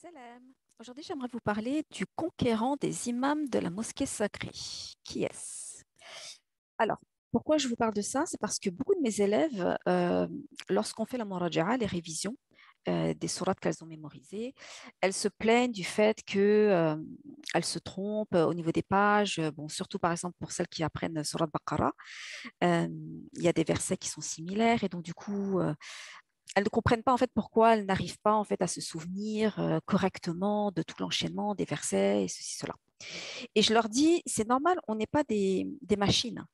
Salam. Aujourd'hui, j'aimerais vous parler du conquérant des imams de la mosquée sacrée. Qui est-ce? Alors, pourquoi je vous parle de ça? C'est parce que beaucoup de mes élèves, lorsqu'on fait la muraja'a, les révisions des sourates qu'elles ont mémorisées, elles se plaignent du fait qu'elles se trompent au niveau des pages. Bon, surtout par exemple pour celles qui apprennent Surat Baqarah, euh, il y a des versets qui sont similaires et donc du coup, elles ne comprennent pas en fait pourquoi elles n'arrivent pas en fait à se souvenir correctement de tout l'enchaînement des versets et ceci, cela. Et je leur dis, c'est normal, on n'est pas des machines.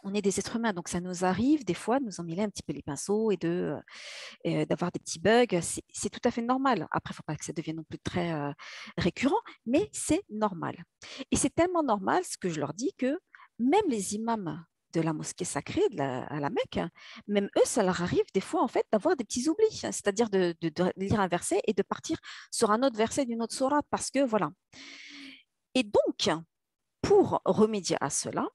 On est des êtres humains, donc ça nous arrive des fois de nous emmêler un petit peu les pinceaux et d'avoir des petits bugs. C'est tout à fait normal. Après, il ne faut pas que ça devienne non plus très récurrent, mais c'est normal. Et c'est tellement normal ce que je leur dis que même les imams de la mosquée sacrée à la Mecque, même eux, ça leur arrive des fois en fait d'avoir des petits oublis, c'est-à-dire de lire un verset et de partir sur un autre verset d'une autre sourate parce que voilà. Et donc, pour remédier à cela,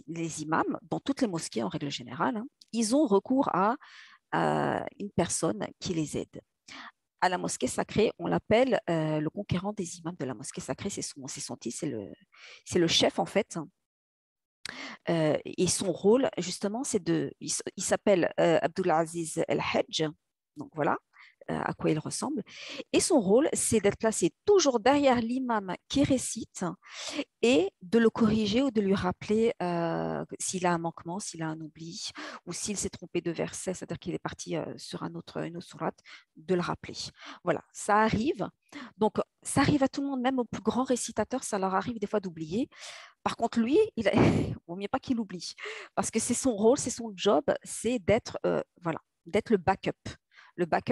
les imams, dans toutes les mosquées en règle générale, hein, ils ont recours à une personne qui les aide. À la mosquée sacrée, on l'appelle le conquérant des imams de la mosquée sacrée, c'est son titre, c'est le chef en fait. Et son rôle, justement, il s'appelle Abdulaziz El-Hajj, donc voilà à quoi il ressemble. Et son rôle, c'est d'être placé toujours derrière l'imam qui récite et de le corriger ou de lui rappeler s'il a un manquement, s'il a un oubli ou s'il s'est trompé de verset, c'est-à-dire qu'il est parti sur une autre sourate, de le rappeler. Voilà, ça arrive. Donc, ça arrive à tout le monde, même aux plus grands récitateurs, ça leur arrive des fois d'oublier. Par contre, lui, il vaut mieux pas qu'il oublie parce que c'est son rôle, c'est son job, c'est d'être voilà, d'être le backup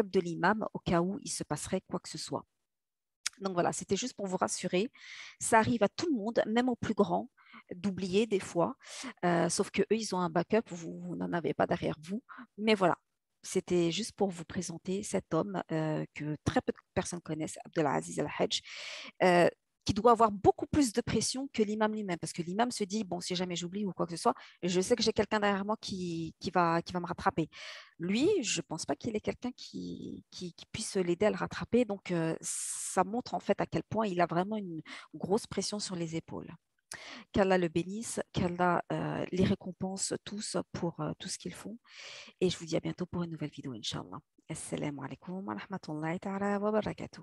de l'imam au cas où il se passerait quoi que ce soit. Donc voilà, c'était juste pour vous rassurer. Ça arrive à tout le monde, même aux plus grands, d'oublier des fois. Sauf que eux, ils ont un backup, vous n'en avez pas derrière vous. Mais voilà, c'était juste pour vous présenter cet homme que très peu de personnes connaissent, Abdelaziz Al-Hajj, euh, qui doit avoir beaucoup plus de pression que l'imam lui-même, parce que l'imam se dit, bon, si jamais j'oublie ou quoi que ce soit, je sais que j'ai quelqu'un derrière moi qui va me rattraper. Lui, je ne pense pas qu'il ait quelqu'un qui puisse l'aider à le rattraper, donc ça montre en fait à quel point il a vraiment une grosse pression sur les épaules. Qu'Allah le bénisse, qu'Allah les récompense tous pour tout ce qu'ils font. Et je vous dis à bientôt pour une nouvelle vidéo, Inch'Allah. Assalamu alaikum wa rahmatullahi ta'ala wa barakatuh.